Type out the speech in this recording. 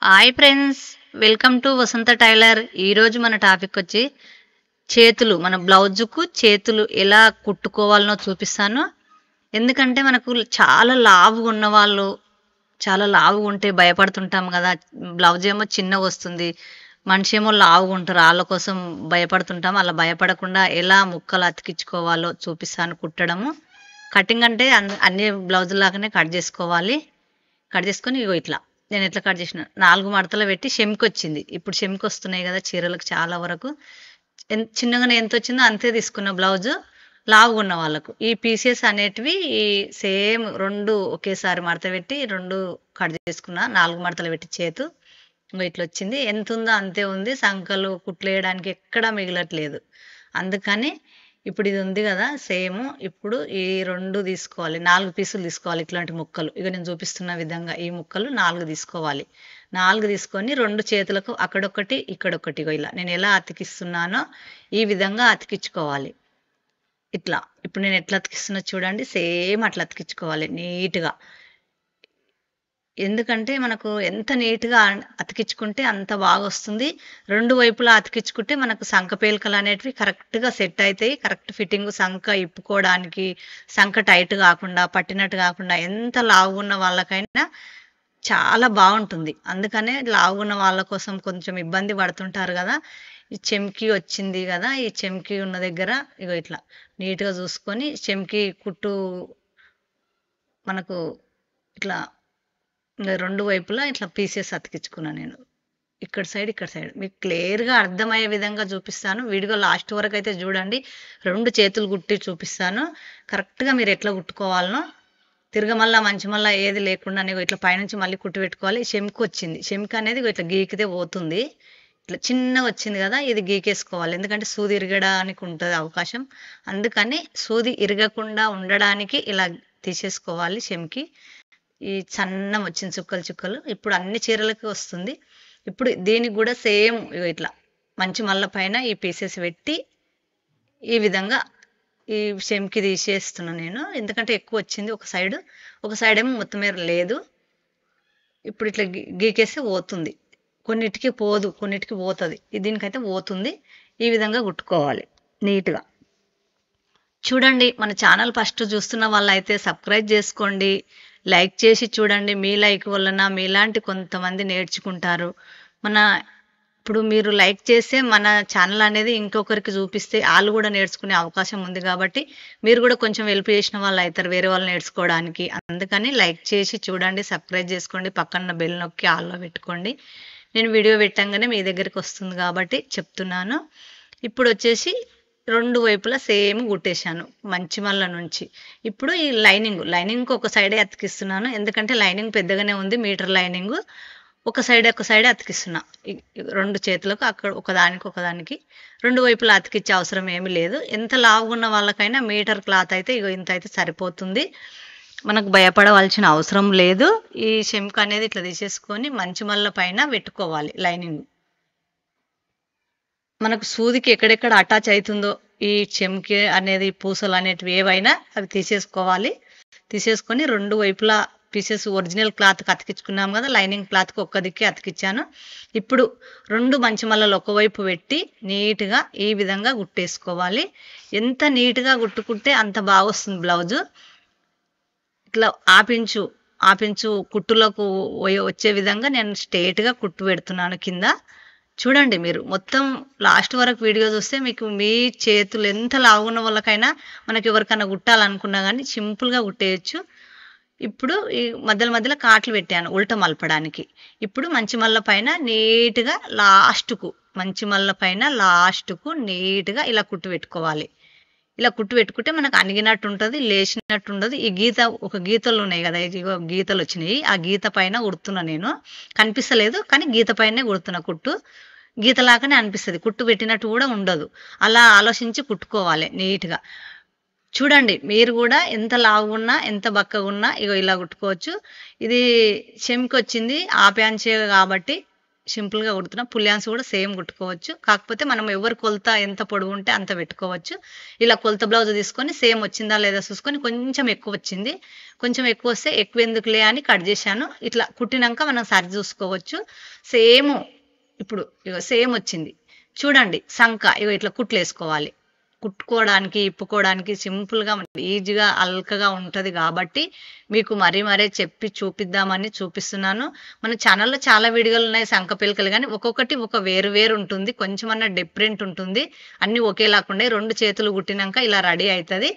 Hi friends, welcome to Vasantha tailor. ఈరోజు మన topic వచ్చి చేతులు, మన బ్లౌజుకు చేతులు ఎలా కుట్టుకోవాలనో చూపిస్తాను. ఎందుకంటే మనకు చాలా లావుగా ఉన్న వాళ్ళు, చాలా లావుగా ఉంటే భయపడుతుంటాం కదా. బ్లౌజ్ ఏమో చిన్నగా వస్తుంది, మనిషి ఏమో లావుగా ఉంటారు, వాళ్ళ కోసం భయపడుతుంటాం. అలా భయపడకుండా ఎలా ముక్కలు అతికించుకోవాలో చూపిస్తాను. కుట్టడము, కటింగ్ అంటే అన్ని బ్లౌజుల లాగానే కట్ చేసుకోవాలి. కట్ చేసుకొని ఇగో ఇట్లా నేను ఎట్లా కట్ చేసిన 4 మడతలు పెట్టి షెమ్కొచ్చింది. ఇప్పుడు షెమ్కొస్తున్నాయి కదా చీరలకు చాలా వరకు. చిన్నగానే ఎంత వచ్చిందో అంతే తీసుకున్న బ్లౌజు లావుగా ఉన్న వాళ్ళకు. ఈ పీసెస్ అనేటివి సేమ్ 2 ఒకేసారి మడత పెట్టి 2 కట్ చేసుకున్నా. 4 మడతలు పెట్టి చేతు ఇంకో ఇట్లా వచ్చింది. ఎంత ఉందో అంతే ఉంది. సంకలు కుట్లేయడానికి ఎక్కడా మిగలట్లేదు. అందుకని ఇప్పుడు ఇది ఉంది కదా సేమ్, ఇప్పుడు ఈ 2 తీసుకోవాలి. 4 పీసులు తీసుకోవాలి. ఇట్లాంటి ముక్కలు ఇక నేను చూపిస్తున్న విధంగా ఈ ముక్కలు 4 తీసుకోవాలి. 4 తీసుకొని 2 చేతులకు అక్కడొకటి ఇక్కడొకటి ఇలా నేను ఎలా అతికిస్తున్నానో ఈ విధంగా అతికించుకోవాలి. ఇట్లా ఇప్పుడు నేను ఎట్లా అతికిస్తున్నా చూడండి, సేమ్ అట్లా అతికించుకోవాలి నీట్గా. ఎందుకంటే మనకు ఎంత నీట్గా అతికించుకుంటే అంత బాగా వస్తుంది. 2 వైపులా అతికించుకుంటే మనకు సంక పేలికలు అనేటివి కరెక్ట్గా సెట్ అవుతాయి. కరెక్ట్ ఫిట్టింగ్, సంక ఇప్పుకోవడానికి, సంక టైట్ కాకుండా, పట్టినట్టు కాకుండా, ఎంత లావున్న వాళ్ళకైనా చాలా బాగుంటుంది. అందుకనే లావున్న వాళ్ళ కోసం కొంచెం ఇబ్బంది పడుతుంటారు కదా. ఈ చెమ్కి వచ్చింది కదా, ఈ చెమ్కి ఉన్న దగ్గర ఇగో ఇట్లా నీట్గా చూసుకొని చెమ్కి కుట్టు మనకు ఇట్లా 2 వైపులా ఇట్లా పీసెస్ అతికించుకున్నాను నేను. ఇక్కడ సైడ్ మీకు క్లియర్గా అర్థమయ్యే విధంగా చూపిస్తాను. వీడియో లాస్ట్ వరకు అయితే చూడండి. 2 చేతులు కుట్టి చూపిస్తాను. కరెక్ట్గా మీరు ఎట్లా కుట్టుకోవాలనో తిరగమల్లా మంచిమల్లా ఏది లేకుండా ఇట్లా పైనుంచి మళ్ళీ కుట్టు పెట్టుకోవాలి. షెమ్కి వచ్చింది, షెమ్కి అనేది ఇట్లా గీకితే పోతుంది. ఇట్లా చిన్నగా వచ్చింది కదా, ఇది గీకేసుకోవాలి. ఎందుకంటే సూది ఇరగడానికి ఉంటుంది అవకాశం. అందుకని సూది ఇరగకుండా ఉండడానికి ఇలా తీసేసుకోవాలి. షెమ్కి ఈ సన్నం వచ్చింది చుక్కలు చుక్కలు. ఇప్పుడు అన్ని చీరలకి వస్తుంది. ఇప్పుడు దీనికి కూడా సేమ్ ఇట్లా మంచి మల్ల పైన ఈ పీసెస్ పెట్టి ఈ విధంగా ఈ షెమ్కి తీసేస్తున్నాను నేను. ఎందుకంటే ఎక్కువ వచ్చింది ఒక సైడ్ ఏమో మొత్తం మీద లేదు. ఇప్పుడు ఇట్లా గీకేస్తే పోతుంది. కొన్నిటికి పోదు, కొన్నిటికి పోతుంది. దీనికైతే పోతుంది. ఈ విధంగా కుట్టుకోవాలి నీట్గా. చూడండి, మన ఛానల్ ఫస్ట్ చూస్తున్న వాళ్ళైతే సబ్స్క్రైబ్ చేసుకోండి, లైక్ చేసి చూడండి. మీ లైక్ వలన మీలాంటి కొంతమంది నేర్చుకుంటారు. ఇప్పుడు మీరు లైక్ చేస్తే మన ఛానల్ అనేది ఇంకొకరికి చూపిస్తే వాళ్ళు కూడా నేర్చుకునే అవకాశం ఉంది. కాబట్టి మీరు కూడా కొంచెం హెల్ప్ చేసిన వాళ్ళు అవుతారు వేరే వాళ్ళు నేర్చుకోవడానికి. అందుకని లైక్ చేసి చూడండి, సబ్స్క్రైబ్ చేసుకోండి, పక్కన బెల్ నొక్కి ఆల్లో పెట్టుకోండి. నేను వీడియో పెట్టంగానే మీ దగ్గరికి వస్తుంది కాబట్టి చెప్తున్నాను. ఇప్పుడు వచ్చేసి 2 వైపులా సేమ్ కుట్టేశాను మంచి మల్ల నుంచి. ఇప్పుడు ఈ లైనింగ్ ఒక సైడే అతికిస్తున్నాను. ఎందుకంటే లైనింగ్ పెద్దగానే ఉంది, మీటర్ లైనింగ్. ఒక సైడే అతికిస్తున్నా 2 చేతులకు. అక్కడ ఒకదానికి 2 వైపులా అతికిచ్చే అవసరం ఏమీ లేదు. ఎంత లావుగున్న వాళ్ళకైనా మీటర్ క్లాత్ అయితే ఇంత అయితే సరిపోతుంది. మనకు భయపడవలసిన అవసరం లేదు. ఈ షెమ్క్ అనేది ఇట్లా తీసేసుకొని మంచి మల్ల పైన పెట్టుకోవాలి లైనింగ్. మనకు సూదికి ఎక్కడెక్కడ అటాచ్ అవుతుందో ఈ చెమ్కి అనేది, పూసలు అనేటివి ఏవైనా అవి తీసేసుకోవాలి. తీసేసుకొని 2 వైపులా పీసెస్ ఒరిజినల్ క్లాత్కి అతికించుకున్నాం కదా, లైనింగ్ క్లాత్కి ఒక్క దిక్కే అతికించాను. ఇప్పుడు 2 మంచి మల్లలు ఒకవైపు పెట్టి నీట్గా ఈ విధంగా కుట్టేసుకోవాలి. ఎంత నీట్గా కుట్టుకుంటే అంత బాగా వస్తుంది బ్లౌజు. ఇట్లా ఆపించు కుట్టులకు వచ్చే విధంగా నేను స్ట్రేట్గా కుట్టు పెడుతున్నాను కింద. చూడండి, మీరు మొత్తం లాస్ట్ వరకు వీడియో చూస్తే మీకు మీ చేతులు ఎంత లావున్న వాళ్ళకైనా, మనకి ఎవరికైనా కుట్టాలనుకున్నా కానీ సింపుల్గా కుట్టేయచ్చు. ఇప్పుడు ఈ మధ్యలో కాట్లు పెట్టాను ఉల్ట మలపడానికి. ఇప్పుడు మంచి మల్ల పైన నీట్గా లాస్ట్కు నీట్గా ఇలా కుట్టు పెట్టుకోవాలి. ఇలా కుట్టు పెట్టుకుంటే మనకు అణిగినట్టు ఉంటుంది, లేచినట్టు ఉండదు. ఈ గీతలు ఉన్నాయి కదా, గీతలు వచ్చినాయి. ఆ గీత పైన కుడుతున్నా నేను. కనిపిస్తలేదు కానీ గీత పైనే కుడుతున్నా. కుట్టు గీతలాగానే అనిపిస్తుంది, కుట్టు పెట్టినట్టు కూడా ఉండదు. అలా ఆలోచించి కుట్టుకోవాలి నీట్గా. చూడండి, మీరు కూడా ఎంత లావున్నా ఎంత బక్కగా ఉన్నా ఇలా కుట్టుకోవచ్చు. ఇది చెమ్కి వచ్చింది ఆప్యాంచే కాబట్టి సింపుల్‌గా కుడుతున్నా. పుల్ హ్యాండ్స్ కూడా సేమ్ కుట్టుకోవచ్చు. కాకపోతే మనం ఎవరి కొలత ఎంత పొడవు ఉంటే అంత పెట్టుకోవచ్చు. ఇలా కొలత బ్లౌజ్ తీసుకొని సేమ్ వచ్చిందా లేదా చూసుకొని కొంచెం ఎక్కువొచ్చింది. కొంచెం ఎక్కువొస్తే ఎక్కువెందుకులే అని కట్ చేశాను. ఇట్లా కుట్టినంక మనం సరి చూసుకోవచ్చు. సేము ఇప్పుడు ఇగో సేమ్ వచ్చింది. చూడండి సంక ఇగో ఇట్లా కుట్లేసుకోవాలి. కుట్టుకోవడానికి, ఇప్పుకోవడానికి సింపుల్‌గా ఈజీగా అల్కగా ఉంటది గాబట్టి, మీకు మరీ చెప్పి చూపిద్దామని చూపిస్తున్నాను. మన ఛానల్‌లో చాలా వీడియోలున్నాయి సంక పిలకలు గానీ, ఒక్కొక్కటి ఒక వేరు వేరు ఉంటుంది. కొంచెమన్నా డిఫరెంట్ ఉంటుంది. అన్నీ ఒకేలాగుండయి. 2 చేతులు కుట్టినంక ఇలా రెడీ అయితది.